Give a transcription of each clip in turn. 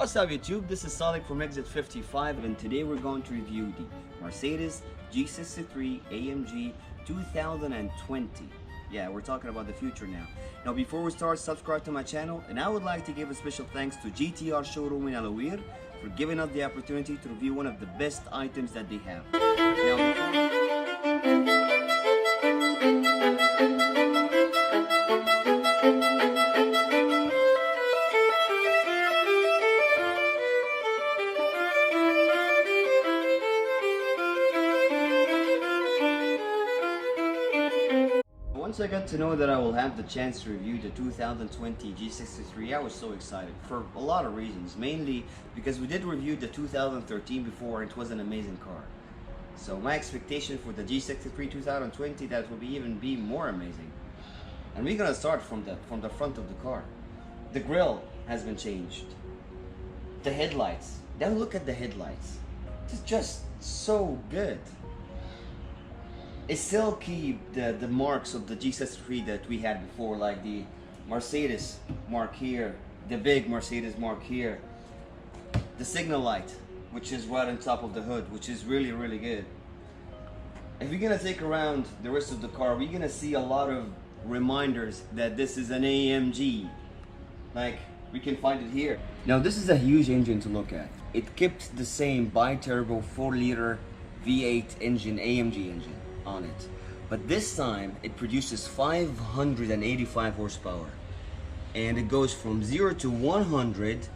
What's up YouTube, this is Sonic from Exit 55 and today we're going to review the Mercedes G63 AMG 2020. Yeah, we're talking about the future now. Now before we start, subscribe to my channel, and I would like to give a special thanks to GTR showroom in Alawir for giving us the opportunity to review one of the best items that they have. Once I got to know that I will have the chance to review the 2020 G63, I was so excited for a lot of reasons. Mainly because we did review the 2013 before, and it was an amazing car. So my expectation for the G63 2020 that will even be more amazing. And we're gonna start from the front of the car. The grille has been changed. The headlights. Then look at the headlights. It's just so good. It still keep the marks of the G63 that we had before, like the Mercedes mark here, the big Mercedes mark here, the signal light, which is right on top of the hood, which is really good. If you're gonna take around the rest of the car, we're gonna see a lot of reminders that this is an AMG. Like, we can find it here. Now this is a huge engine to look at. It kept the same bi-turbo 4-liter V8 engine, AMG engine on it, but this time it produces 585 horsepower, and it goes from 0 to 100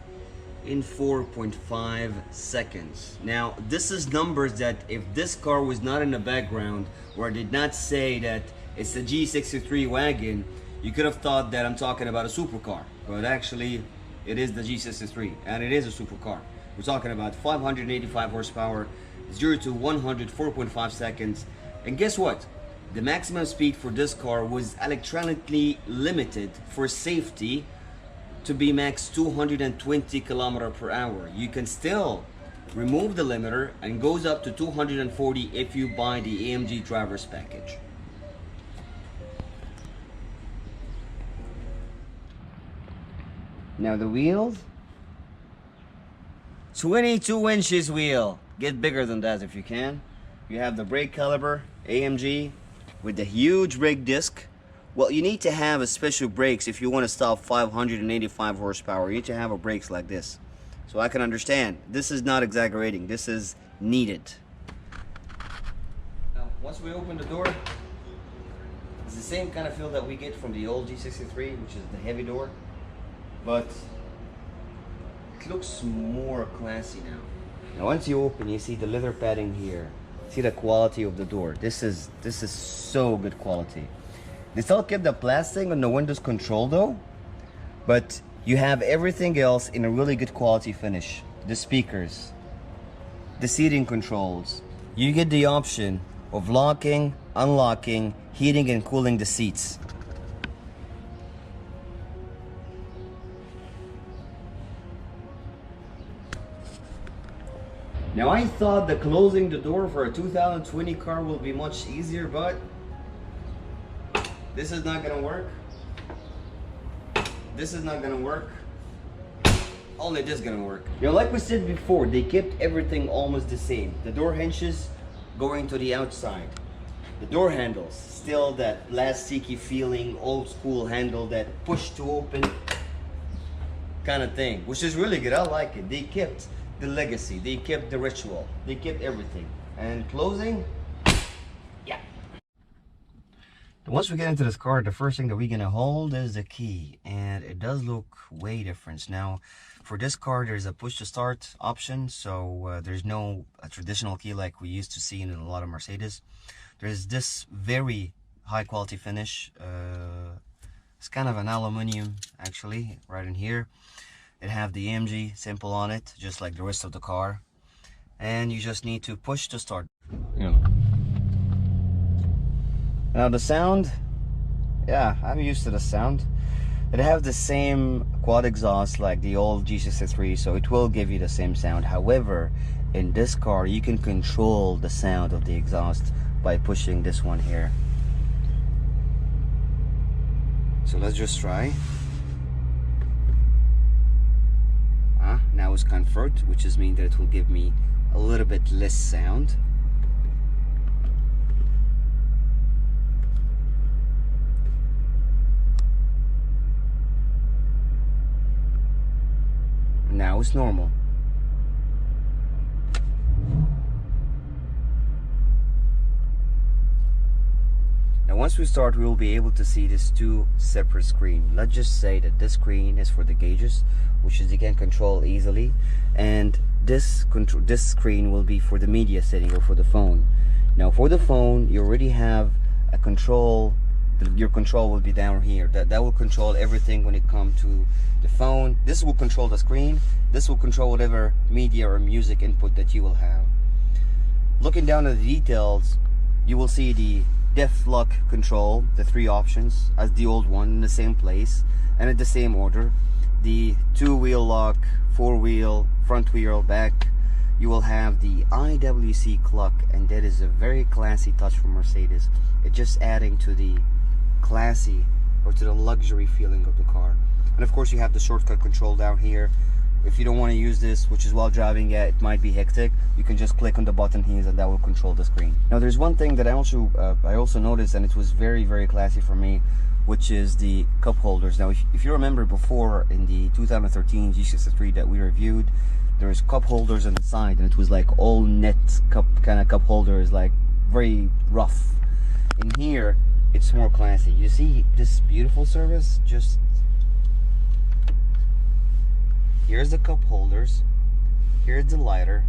in 4.5 seconds. Now this is numbers that if this car was not in the background, or I did not say that it's a G63 wagon, you could have thought that I'm talking about a supercar, but actually it is the G63 and it is a supercar. We're talking about 585 horsepower, 0 to 100 4.5 seconds. And guess what? The maximum speed for this car was electronically limited for safety to be max 220 km per hour. You can still remove the limiter and goes up to 240 if you buy the AMG driver's package. Now the wheels, 22 inches wheel. Get bigger than that if you can. You have the brake caliper, AMG, with the huge brake disc. Well, you need to have a special brakes if you want to stop 585 horsepower. You need to have a brakes like this. So I can understand. This is not exaggerating. This is needed. Now, once we open the door, it's the same kind of feel that we get from the old G63, which is the heavy door, but it looks more classy now. Now, once you open, you see the leather padding here. See the quality of the door. This is so good quality. They still kept the plastic on the windows control though, but you have everything else in a really good quality finish. The speakers, the seating controls. You get the option of locking, unlocking, heating and cooling the seats. Now I thought that closing the door for a 2020 car will be much easier, but this is not gonna work. This is not gonna work. Only this is gonna work. You know, like we said before, they kept everything almost the same. The door hinges going to the outside. The door handles, still that plasticky feeling, old school handle that push to open kind of thing, which is really good. I like it. They kept the legacy, they kept the ritual, they kept everything. And closing, yeah. Once we get into this car, the first thing that we're gonna hold is the key, and it does look way different. Now for this car, there's a push to start option, so there's no traditional key like we used to see in a lot of Mercedes. There's this very high quality finish. It's kind of an aluminum actually right in here. It have the AMG symbol on it, just like the rest of the car. And you just need to push to start. Yeah. Now the sound, yeah, I'm used to the sound. It have the same quad exhaust like the old G63, so it will give you the same sound. However, in this car, you can control the sound of the exhaust by pushing this one here. So let's just try. Huh? now is comfort, which is mean that it will give me a little bit less sound. Now it's normal. Now once we start, we will be able to see these two separate screens. Let's just say that this screen is for the gauges, which is you can control easily, and this screen will be for the media setting or for the phone. Now for the phone, you already have a control. Your control will be down here. That will control everything when it comes to the phone. This will control the screen. This will control whatever media or music input that you will have. Looking down at the details, you will see the depth lock control, the three options as the old one, in the same place and in the same order. The two-wheel lock, four-wheel, front wheel, back. You will have the IWC clock, and that is a very classy touch from Mercedes. It's just adding to the classy or to the luxury feeling of the car. And of course you have the shortcut control down here. If you don't want to use this, which is while driving, yeah, it might be hectic, you can just click on the button here and that will control the screen. Now there's one thing that I also noticed, and it was very, very classy for me, which is the cup holders. Now if you remember before, in the 2013 G63 that we reviewed, there's cup holders on the side, and it was like all net kind of cup holders, like very rough. In here it's more classy. You see this beautiful service? Just here's the cup holders, here's the lighter,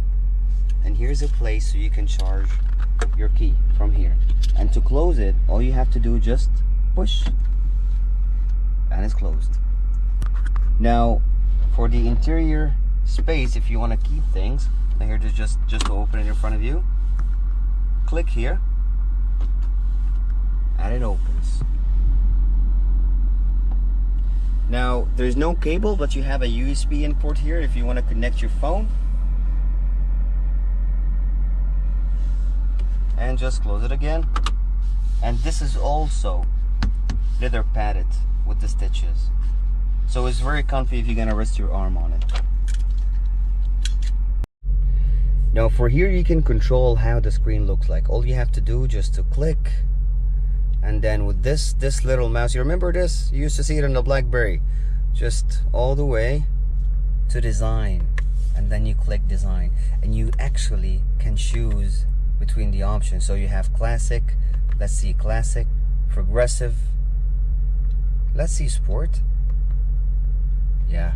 and here's a place so you can charge your key from here. And to close it, all you have to do is just push, and it's closed. Now for the interior space, if you want to keep things, here to just to open it in front of you, click here and it opens. Now there's no cable, but you have a USB input here if you want to connect your phone, and just close it again. And this is also leather padded with the stitches, so it's very comfy if you're gonna rest your arm on it. Now for here you can control how the screen looks like. All you have to do just to click, and then with this little mouse, you remember this? You used to see it on the BlackBerry. Just all the way to design, and then you click design, and you actually can choose between the options. So you have classic, let's see classic, progressive, let's see sport. Yeah,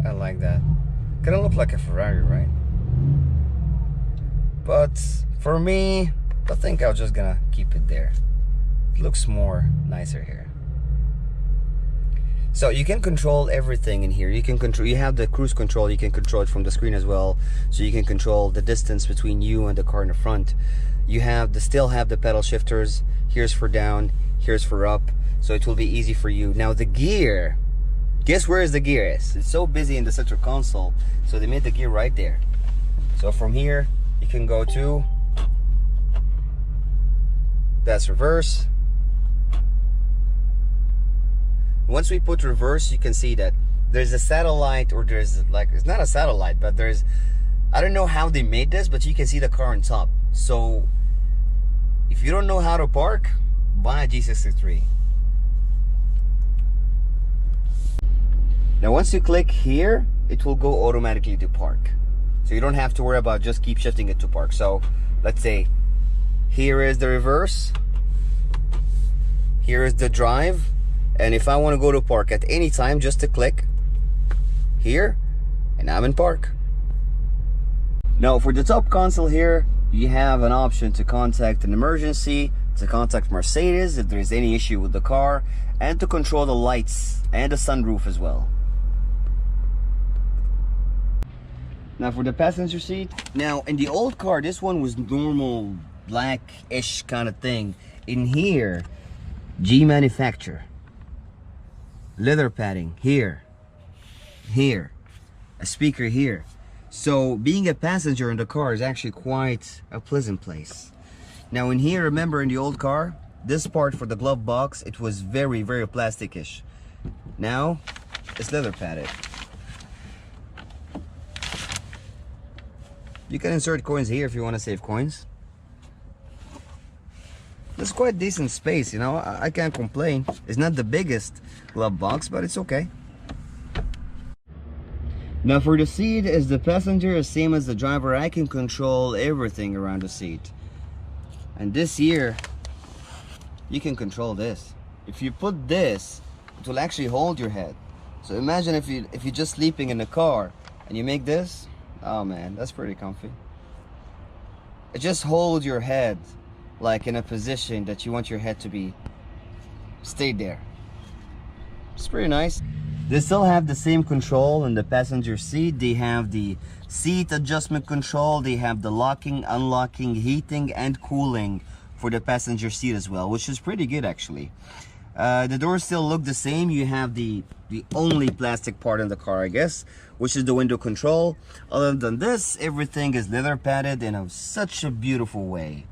I like that. Kinda look like a Ferrari, right? But for me, I think I'm just gonna keep it there. It looks more nicer here. So you can control everything in here. You have the cruise control. You can control it from the screen as well. So you can control the distance between you and the car in the front. You still have the pedal shifters. Here's for down, here's for up. So it will be easy for you. Now the gear, guess where is the gear is? It's so busy in the center console, so they made the gear right there. So from here, you can go to, that's reverse. Once we put reverse, you can see that there's a satellite, or there's like, it's not a satellite, but there's, I don't know how they made this, but you can see the car on top. So if you don't know how to park, buy a G63. Now once you click here, it will go automatically to park. So you don't have to worry about just keep shifting it to park. So let's say here is the reverse, here is the drive, and if I want to go to park at any time, just to click here and I'm in park. Now for the top console here, you have an option to contact an emergency, to contact Mercedes if there's any issue with the car, and to control the lights and the sunroof as well. Now for the passenger seat, now in the old car, this one was normal black-ish kind of thing. In here, G manufacture, leather padding here, a speaker here. So being a passenger in the car is actually quite a pleasant place. Now in here, remember in the old car, this part for the glove box, it was very, very plasticish. Now it's leather padded. You can insert coins here if you want to save coins. There's quite decent space, you know. I can't complain. It's not the biggest glove box, but it's okay. Now for the seat, as the passenger is same as the driver, I can control everything around the seat. And this here, you can control this. If you put this, it will actually hold your head. So imagine if you're just sleeping in the car and you make this, oh man, that's pretty comfy. It just holds your head like in a position that you want your head to be stayed there. It's pretty nice. They still have the same control in the passenger seat. They have the seat adjustment control. They have the locking, unlocking, heating and cooling for the passenger seat as well, which is pretty good actually. The doors still look the same. You have the only plastic part in the car, I guess, which is the window control. Other than this, everything is leather padded in such a beautiful way.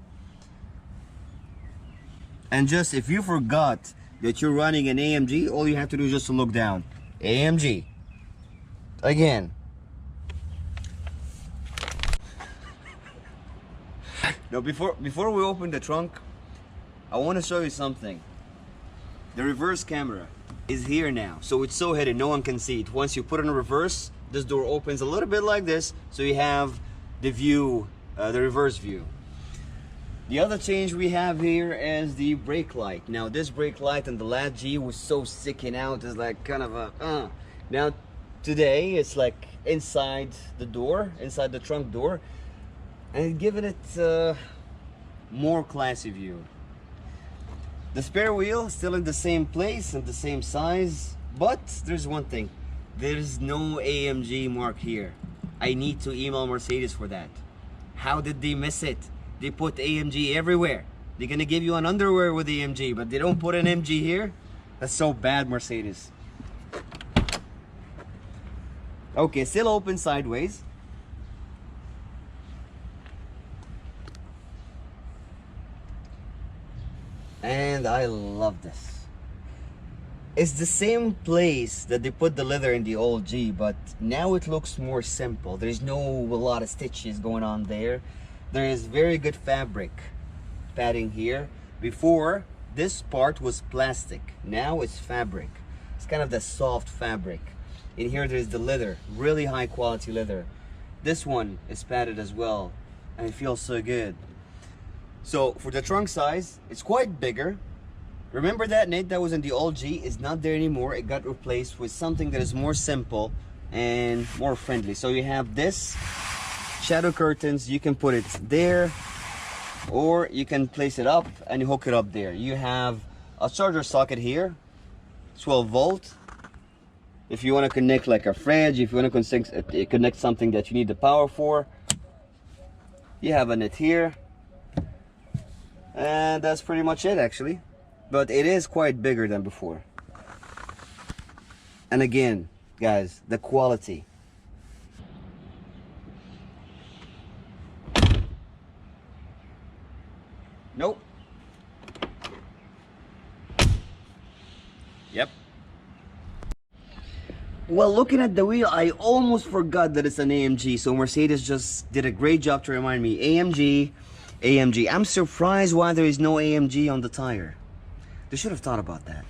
And just if you forgot that you're running an AMG, all you have to do is just to look down. AMG. Again. Now before we open the trunk, I want to show you something. The reverse camera is here now, so it's so hidden no one can see it. Once you put it in reverse, this door opens a little bit like this, so you have the view, the reverse view. The other change we have here is the brake light. Now this brake light on the last G was so sticking out. It's like kind of a Now today it's like inside the door, inside the trunk door, and giving it more classy view. The spare wheel still in the same place and the same size, but there's one thing. There's no AMG mark here. I need to email Mercedes for that. How did they miss it? They put AMG everywhere. They're gonna give you an underwear with AMG, but they don't put an MG here. That's so bad, Mercedes. Okay, still open sideways. And I love this. It's the same place that they put the leather in the old G, but now it looks more simple. There's a lot of stitches going on there. There is very good fabric padding here. Before, this part was plastic. Now it's fabric. It's kind of the soft fabric. In here there's the leather, really high quality leather. This one is padded as well, and it feels so good. So for the trunk size, it's quite bigger. Remember that knit that was in the old G is not there anymore. It got replaced with something that is more simple and more friendly. So you have this shadow curtains. You can put it there, or you can place it up and you hook it up there. You have a charger socket here, 12 volt. If you want to connect like a fridge, if you want to connect something that you need the power for, you have a net here. And that's pretty much it actually, but it is quite bigger than before. And again guys, the quality. Nope. Yep. Well, looking at the wheel, I almost forgot that it's an AMG, so Mercedes just did a great job to remind me. AMG. I'm surprised why there is no AMG on the tire. They should have thought about that.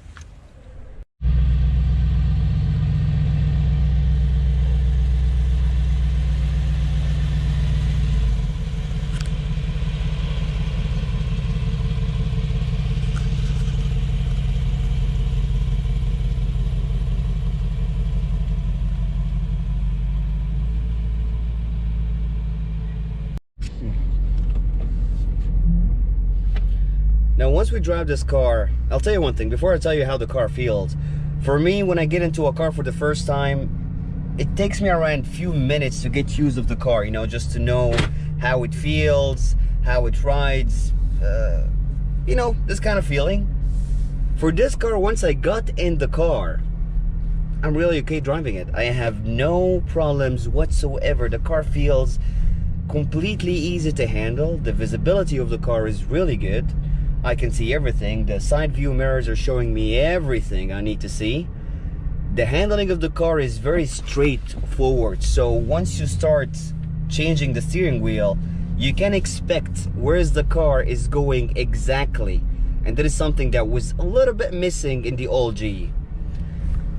Now once we drive this car, I'll tell you one thing before I tell you how the car feels. For me, when I get into a car for the first time, it takes me around a few minutes to get used of the car, you know, just to know how it feels, how it rides, you know, this kind of feeling. For this car, once I got in the car, I'm really okay driving it. I have no problems whatsoever. The car feels completely easy to handle. The visibility of the car is really good. I can see everything. The side view mirrors are showing me everything I need to see. The handling of the car is very straightforward. So once you start changing the steering wheel, you can expect where the car is going exactly. And that is something that was a little bit missing in the old GE.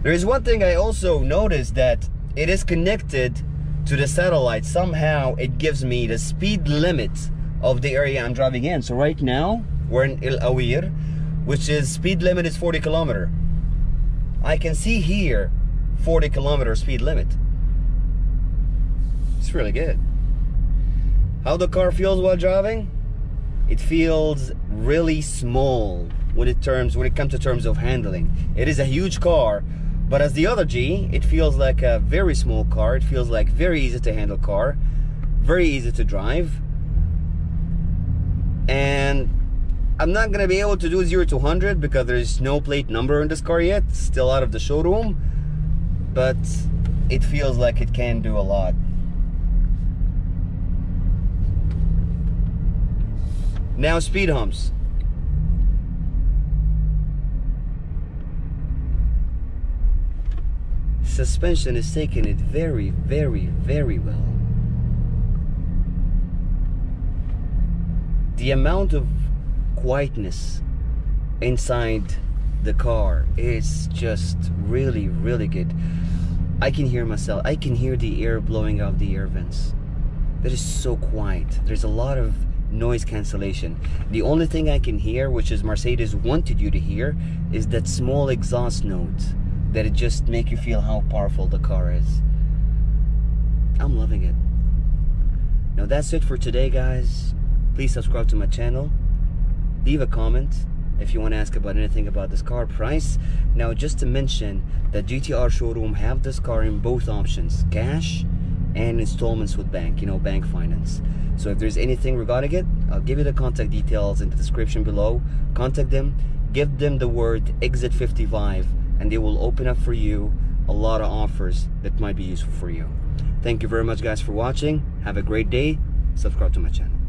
There is one thing I also noticed, that it is connected to the satellite. Somehow it gives me the speed limit of the area I'm driving in. So right now we're in El Awir, which is speed limit is 40 kilometer. I can see here 40 kilometer speed limit. It's really good. How the car feels while driving? It feels really small when it comes to terms of handling. It is a huge car, but as the other G, it feels like a very small car. It feels like very easy to handle car, very easy to drive. And I'm not gonna be able to do 0 to 100 because there's no plate number in this car yet, still out of the showroom, but it feels like it can do a lot. Now speed humps. Suspension is taking it very, very, very well. The amount of quietness inside the car is just really, really good. I can hear myself. I can hear the air blowing out the air vents. That is so quiet. There's a lot of noise cancellation. The only thing I can hear, which is Mercedes wanted you to hear, is that small exhaust note that it just make you feel how powerful the car is. I'm loving it. Now that's it for today, guys. Please subscribe to my channel. Leave a comment if you want to ask about anything about this car. Price. Now just to mention that GTR showroom have this car in both options, cash and installments with bank, bank finance. So if there's anything regarding it, I'll give you the contact details in the description below. Contact them, give them the word exit 55, and they will open up for you a lot of offers that might be useful for you. Thank you very much, guys, for watching. Have a great day. Subscribe to my channel.